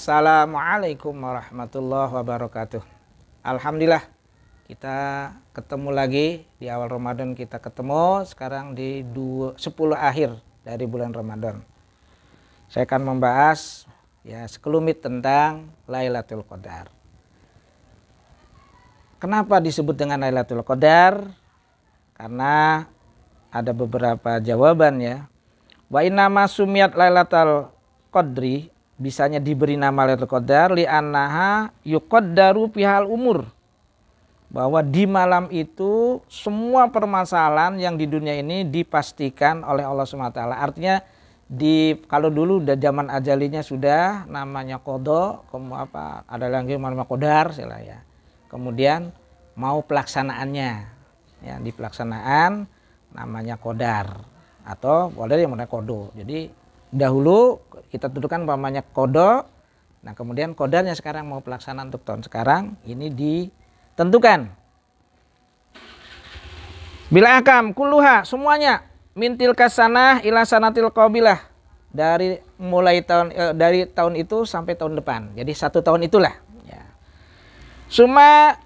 Assalamualaikum warahmatullahi wabarakatuh. Alhamdulillah kita ketemu lagi di awal Ramadan, kita ketemu sekarang di 10 akhir dari bulan Ramadan. Saya akan membahas ya sekelumit tentang Lailatul Qadar. Kenapa disebut dengan Lailatul Qadar? Karena ada beberapa jawaban ya. Wa inna ma sumiyat Lailatul Qadri, bisanya diberi nama Lailatul Qadar li'annaha yuqaddaru fihal umur, bahwa di malam itu semua permasalahan yang di dunia ini dipastikan oleh Allah SWT. Artinya kalau dulu udah zaman ajalinya sudah namanya qada, ada lagi namanya qadar ya. Kemudian mau pelaksanaannya ya, di pelaksanaan namanya qadar atau boleh yang namanya kodo. Jadi dahulu kita tentukan namanya kodo. Nah kemudian kodarnya sekarang mau pelaksanaan untuk tahun sekarang ini ditentukan. Bila akam kulluha, semuanya mintil kasanah ila sanatil qabilah, dari mulai dari tahun itu sampai tahun depan. Jadi 1 tahun itulah ya. Suma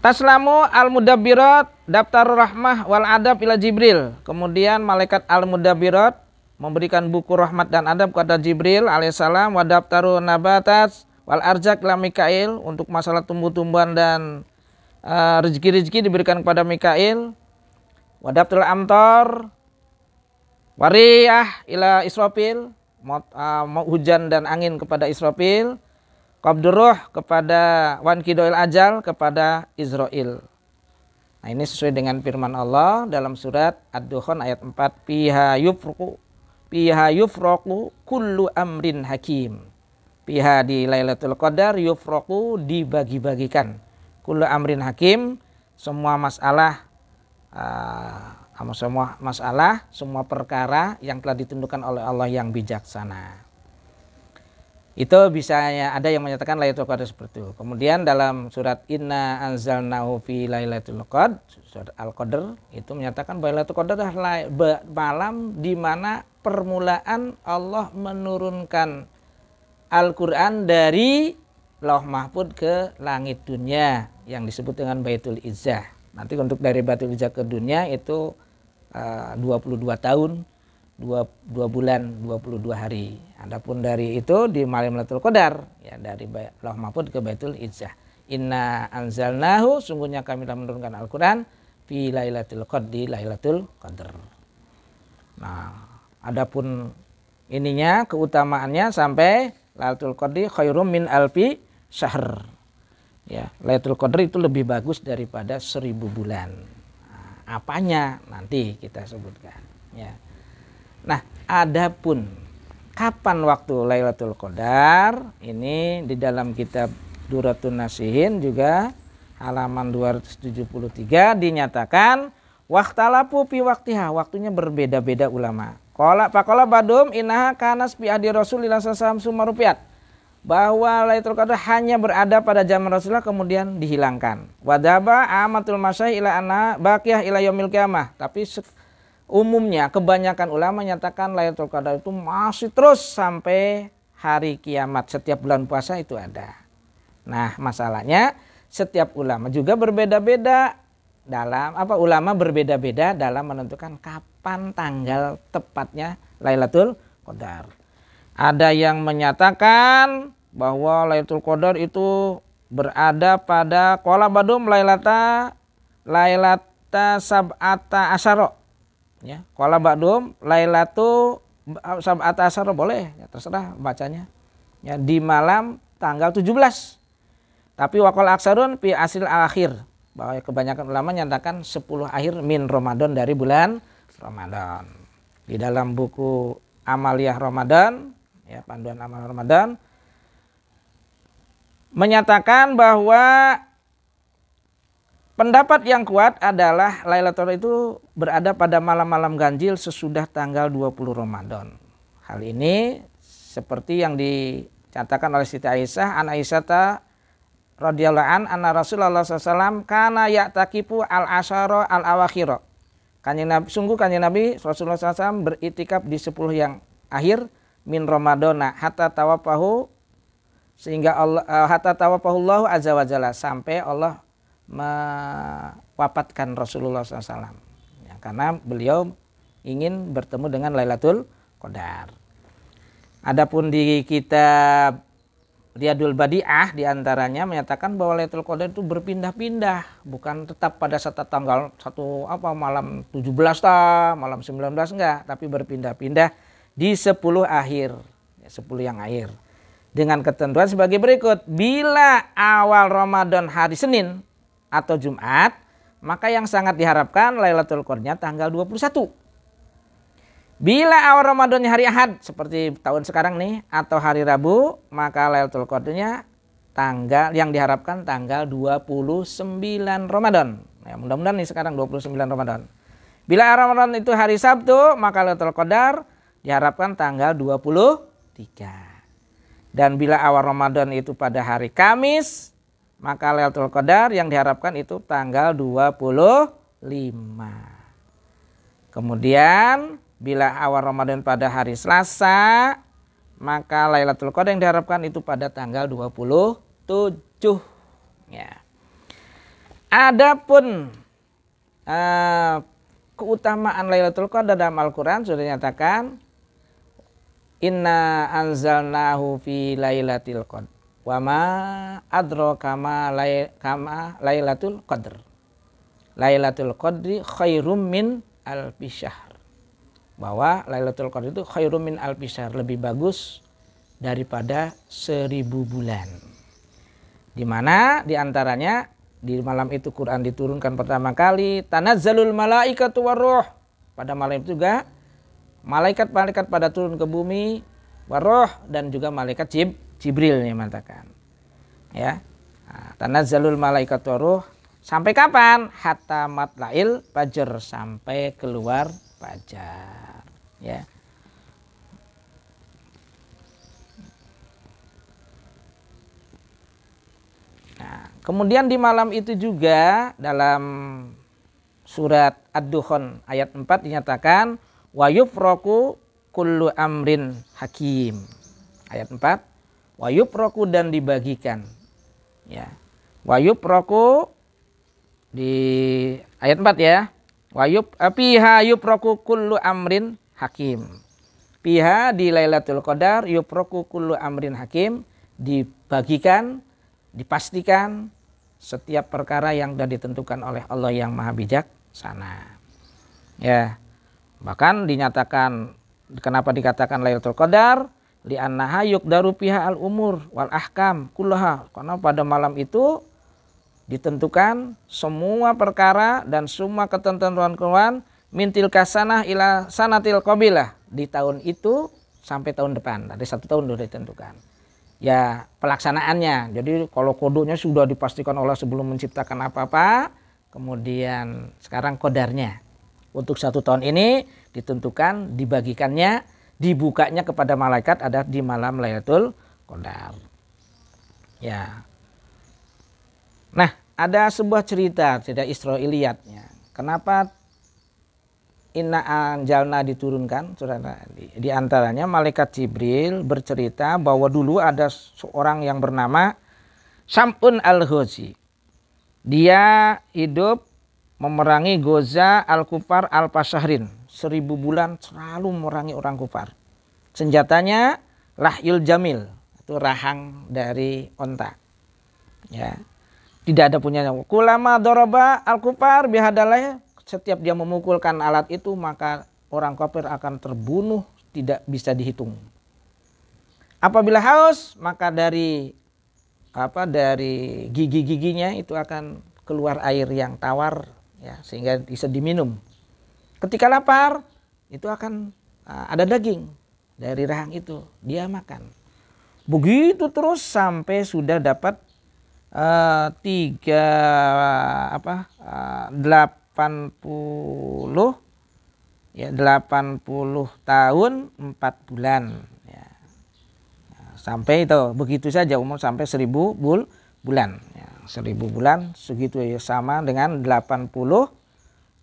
taslamu al-mudabbirat daftar rahmah wal adab ila Jibril. Kemudian malaikat al-mudabbirat memberikan buku rahmat dan adab kepada Jibril alaihissalam, wa daftaru nabatat wal arzak ila Mikail, untuk masalah tumbuh-tumbuhan dan rezeki-rezeki diberikan kepada Mikail. Wa daftarul amtar wariyah ila Israfil, mau hujan dan angin kepada Israfil. Qabduruh kepada wankidoil ajal kepada Israel. Nah ini sesuai dengan firman Allah dalam surat Ad-Dukhan ayat 4, fiha yufraqu kullu amrin hakim. Fiha di Lailatul Qadar yufraqu, dibagi-bagikan, kullu amrin hakim, semua masalah semua perkara yang telah ditentukan oleh Allah yang bijaksana. Itu bisa ada yang menyatakan Lailatul Qadar seperti itu. Kemudian dalam surat Inna anzalnahu fi Lailatul Qadar, surat Al-Qadar, itu menyatakan bahwa Lailatul Qadar adalah malam di mana permulaan Allah menurunkan Al-Qur'an dari Lauh Mahfud ke langit dunia yang disebut dengan Baitul Izzah. Nanti untuk dari Baitul Izzah ke dunia itu 22 tahun, 2 bulan 22 hari. Adapun dari itu di malam Lailatul Qadar ya, dari Lauh Mahfud ke Baitul Izzah. Inna anzalnahu, sungguhnya kami telah menurunkan Al-Qur'an fi Lailatul Qadar, di Lailatul Qadar. Nah, adapun ininya keutamaannya sampai Lailatul Qadar khairum min alfi syahr. Ya, Lailatul Qadar itu lebih bagus daripada 1000 bulan. Nah, apanya nanti kita sebutkan ya. Nah, adapun kapan waktu Lailatul Qadar, ini di dalam kitab Duratun Nasihin juga halaman 273 dinyatakan waqtalafu fi waqtiha, waktunya berbeda-beda ulama. Faqala badum innaha kanas bi ahdi Rasulillah sallallahu alaihi wasallam, bahwa Lailatul Qadar hanya berada pada zaman Rasulullah kemudian dihilangkan. Wadaba amatul masyayikh ila anna baqiyah ila yaumil qiyamah, tapi umumnya kebanyakan ulama menyatakan Lailatul Qadar itu masih terus sampai hari kiamat. Setiap bulan puasa itu ada. Nah masalahnya setiap ulama juga berbeda-beda dalam ulama berbeda-beda dalam menentukan kapan tanggal tepatnya Lailatul Qadar. Ada yang menyatakan bahwa Lailatul Qadar itu berada pada qala badum lailata sab'ata asyara. Ya, qala ba'dum lailatu sab'ata asyara, boleh ya, terserah bacanya. Ya, di malam tanggal 17. Tapi waqal aksarun fi asil akhir, bahwa kebanyakan ulama nyatakan 10 akhir min Ramadan, dari bulan Ramadan. Di dalam buku Amaliyah Ramadan, ya, panduan amal Ramadan, menyatakan bahwa pendapat yang kuat adalah Lailatul Qadar itu berada pada malam-malam ganjil sesudah tanggal 20 Ramadan. Hal ini seperti yang dicatatkan oleh Siti Aisyah, an Aisyata radhiyallahu anha Rasulullah SAW kana ya'takifu al-asyara al-awakhir. Sungguh Kanjeng Nabi Rasulullah SAW beritikaf di 10 yang akhir min Ramadana hatta tawafahu, sehingga Allah hatta tawafahullahu azza wa jalla, sampai Allah mewafatkan Rasulullah SAW. Ya, karena beliau ingin bertemu dengan Lailatul Qadar. Adapun di kitab Riyadul Badi'ah diantaranya menyatakan bahwa Lailatul Qadar itu berpindah-pindah, bukan tetap pada satu tanggal malam 17 malam 19 enggak, tapi berpindah-pindah di 10 akhir, 10 yang akhir. Dengan ketentuan sebagai berikut: bila awal Ramadan hari Senin atau Jumat, maka yang sangat diharapkan Lailatul Qadarnya tanggal 21. Bila awal Ramadannya hari Ahad seperti tahun sekarang nih, atau hari Rabu, maka Lailatul Qadarnya tanggal yang diharapkan tanggal 29 Ramadan. Ya, mudah-mudahan nih sekarang 29 Ramadan. Bila Ramadan itu hari Sabtu, maka Lailatul Qadar diharapkan tanggal 23. Dan bila awal Ramadan itu pada hari Kamis, maka Lailatul Qadar yang diharapkan itu tanggal 25. Kemudian bila awal Ramadan pada hari Selasa, maka Lailatul Qadar yang diharapkan itu pada tanggal 27. Ya. Adapun keutamaan Lailatul Qadar dalam Al-Quran sudah dinyatakan, inna anzalnahu fi lailatul qadr wa ma adraka ma lailatul qadr. Lailatul qadri khairum min alfi syahr. Bahwa Lailatul Qadar itu khairum min alfi syahr, lebih bagus daripada 1000 bulan. Di mana diantaranya di malam itu Quran diturunkan pertama kali, tanazzalul malaikatu waruh. Pada malam itu juga malaikat-malaikat pada turun ke bumi, waruh, dan juga malaikat Jibril yang mengatakan. Ya. Nah, tanazzalul malaikatu waruh sampai kapan? Hatta matla'il fajr, sampai keluar fajar. Ya. Nah, kemudian di malam itu juga dalam surat Ad-Dukhan ayat 4 dinyatakan wa yufraku kullu amrin hakim. Ayat 4, wa yufraku, dan dibagikan. Ya. Wa yufraku di ayat 4 ya. Wa fiha yufraku kullu amrin hakim. Fiha di Lailatul Qadar yufraku kullu amrin hakim, dibagikan, dipastikan setiap perkara yang sudah ditentukan oleh Allah yang Maha Bijaksana. Ya. Bahkan dinyatakan, kenapa dikatakan Lailatul Qadar? Li'annaha yuqdaru fiha al-umur wal ahkam kullaha. Karena pada malam itu ditentukan semua perkara dan semua ketentuan mintil kasanah ila sanatil qabilah, di tahun itu sampai tahun depan. Dari 1 tahun sudah ditentukan. Ya, pelaksanaannya. Jadi kalau kodenya sudah dipastikan Allah sebelum menciptakan apa-apa, kemudian sekarang qadarnya. Untuk 1 tahun ini ditentukan, dibagikannya, dibukanya kepada malaikat ada di malam Lailatul Qadar. Ya. Nah, ada sebuah cerita Israiliyatnya. Kenapa inna anjalna diturunkan? Di antaranya malaikat Jibril bercerita bahwa dulu ada seorang yang bernama Sam'un al-Ghazi. Dia hidup memerangi Goza al-Kufar al-Pasahrin. 1000 bulan selalu memerangi orang kufar. Senjatanya lahyul jamil, itu rahang dari onta. Ya. Tidak ada punyanya. Kulama doroba al-Kufar bihadalah, setiap dia memukulkan alat itu maka orang kafir akan terbunuh, tidak bisa dihitung. Apabila haus, maka dari gigi-giginya itu akan keluar air yang tawar, ya, sehingga bisa diminum. Ketika lapar, itu akan ada daging dari rahang itu, dia makan. Begitu terus sampai sudah dapat 80 tahun 4 bulan. Ya. Sampai itu begitu saja umur sampai 1000 bulan. Ya, 1000 bulan segitu ya, sama dengan 80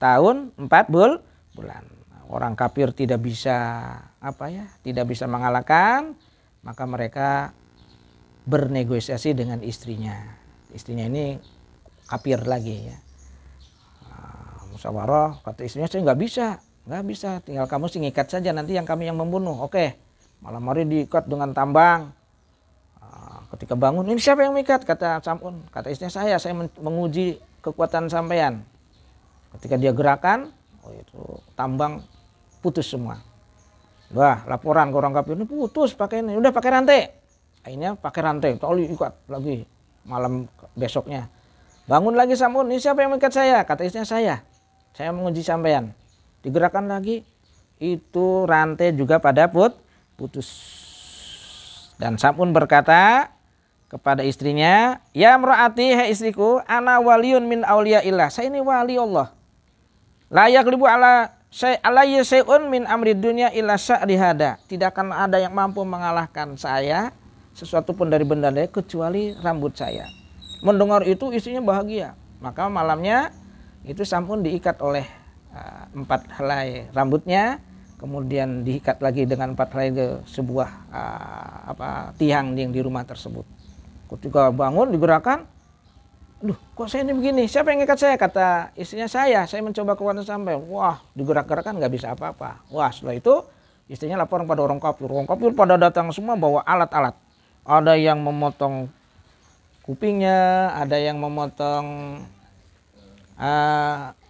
tahun 4 bulan. Orang kafir tidak bisa tidak bisa mengalahkan, maka mereka bernegosiasi dengan istrinya. Istrinya ini kafir lagi ya. Musyawarah, kata istrinya, saya nggak bisa, tinggal kamu sih ngikat saja, nanti kami yang membunuh. Oke, malam hari diikat dengan tambang. Ketika bangun, ini siapa yang mengikat? Kata Sam'un, kata istrinya, saya menguji kekuatan sampean. Ketika dia gerakan, itu tambang putus semua. Wah, laporan ke orang kafir, ini putus pakai ini, udah pakai rantai. Akhirnya pakai rantai, tali ikat lagi. Malam besoknya, bangun lagi Sam'un, ini siapa yang mengikat saya? Kata istrinya, saya menguji sampean. Digerakkan lagi, itu rantai juga pada putus. Dan Sam'un berkata kepada istrinya, ya mra'ati, hai istriku, ana waliyun min auliyaillah, saya ini wali Allah. La yaghlibu alayya syai'un min amri dunya illa sya'ri hada. Tidak akan ada yang mampu mengalahkan saya, sesuatu pun dari benda lain kecuali rambut saya. Mendengar itu istrinya bahagia. Maka malamnya itu Sam'un diikat oleh 4 helai rambutnya, kemudian diikat lagi dengan 4 helai ke sebuah tiang yang di rumah tersebut. Ketika bangun digerakkan, aduh kok saya ini begini, siapa yang ikat saya? Kata istrinya, saya mencoba kekuatan sampai, wah digerak-gerakkan nggak bisa apa-apa. Wah setelah itu istrinya lapor pada orang kafir pada datang semua bawa alat-alat. Ada yang memotong kupingnya, ada yang memotong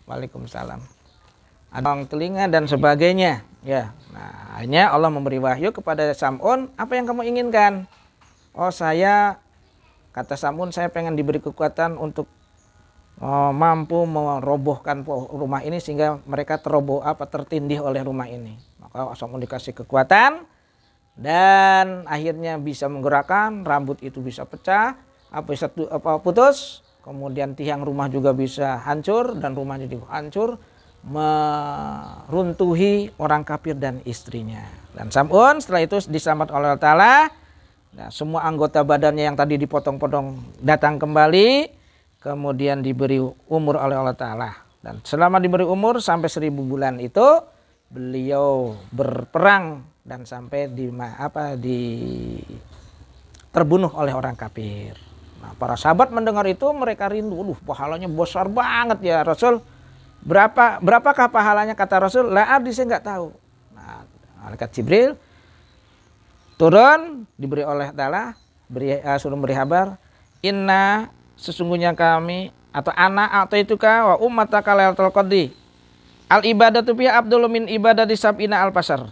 waalaikumsalam, ada telinga dan sebagainya ya. Nah akhirnya Allah memberi wahyu kepada Sam'un, apa yang kamu inginkan? Oh kata Sam'un, saya pengen diberi kekuatan untuk mampu merobohkan rumah ini sehingga mereka tertindih oleh rumah ini. Maka Sam'un dikasih kekuatan dan akhirnya bisa menggerakkan, rambut itu bisa pecah, putus, kemudian tiang rumah juga bisa hancur dan rumahnya juga hancur, meruntuhi orang kafir dan istrinya. Dan Sam'un setelah itu diselamatkan oleh Allah Ta'ala. Nah, semua anggota badannya yang tadi dipotong-potong datang kembali, kemudian diberi umur oleh Allah Ta'ala. Dan selama diberi umur sampai 1000 bulan itu beliau berperang dan sampai terbunuh oleh orang kafir. Nah, para sahabat mendengar itu mereka rindu, pahalanya besar banget ya Rasul. Berapakah pahalanya? Kata Rasul, la adri, saya nggak tahu. Nah, malaikat Jibril turun, diberi oleh Ta'ala, suruh beri kabar, inna, sesungguhnya kami, atau anak atau itu wa ummataka lailatul qadri, al ibadatu fiha abdul min ibadati sab'ina al pasar.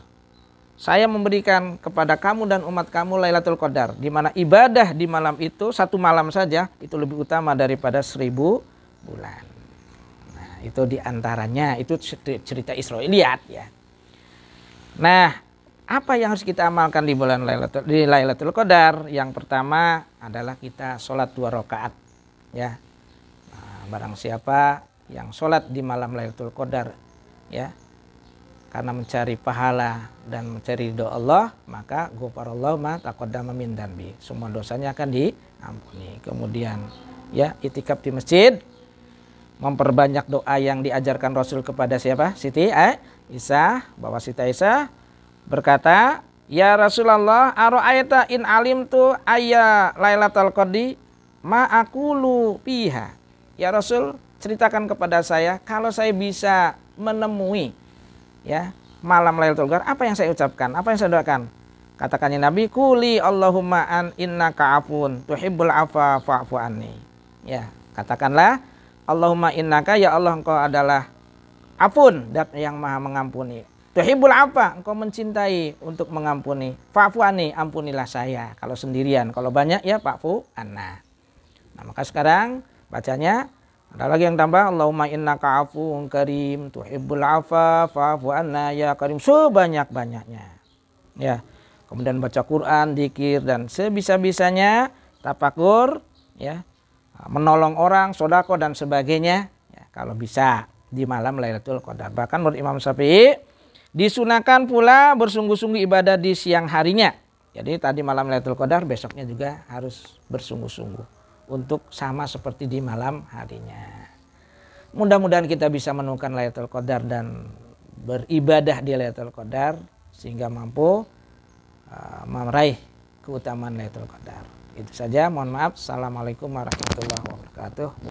Saya memberikan kepada kamu dan umat kamu Lailatul Qadar, di mana ibadah di malam itu, satu malam saja itu lebih utama daripada 1000 bulan. Nah, itu diantaranya, itu cerita Israiliyat ya. Nah, apa yang harus kita amalkan di bulan Lailatul Qadar? Yang pertama adalah kita sholat 2 rakaat ya. Nah, barang siapa yang sholat di malam Lailatul Qadar ya, karena mencari pahala dan mencari ridho Allah, maka ghafarallahu ma taqaddama min dzambi, semua dosanya akan diampuni. Kemudian ya, itikaf di masjid, memperbanyak doa yang diajarkan Rasul kepada siapa? Siti Aisyah, bahwa Siti Aisyah berkata, ya Rasulullah, ara'aita in alimtu ayya Lailatul Qadri ma aqulu fiha. Ya Rasul, ceritakan kepada saya kalau saya bisa menemui ya malam Lailatul Qadar, apa yang saya ucapkan, apa yang saya doakan? Katakannya Nabi, quli Allahumma an innaka afun tuhibbul afwa fa'fu anni. Ya, katakanlah Allahumma innaka, ya Allah engkau adalah afun, dat yang maha mengampuni. Tuhibbul afwa, engkau mencintai untuk mengampuni. Fa'fu anni, ampunilah saya. Kalau sendirian, kalau banyak ya fa'fu anna. Nah, maka sekarang bacanya ada lagi yang tambah, Allahumma innaka afuwun karim tuhibbul afwa fa'fu anna ya karim, sebanyak-banyaknya. Ya. Kemudian baca Quran, zikir, dan sebisa-bisanya tafakur ya. Menolong orang, sedekah dan sebagainya ya, kalau bisa di malam Lailatul Qadar. Bahkan menurut Imam Syafi'i disunahkan pula bersungguh-sungguh ibadah di siang harinya. Jadi tadi malam Lailatul Qadar, besoknya juga harus bersungguh-sungguh untuk sama seperti di malam harinya. Mudah-mudahan kita bisa menemukan Lailatul Qadar dan beribadah di Lailatul Qadar sehingga mampu meraih keutamaan Lailatul Qadar. Itu saja, mohon maaf. Assalamualaikum warahmatullahi wabarakatuh.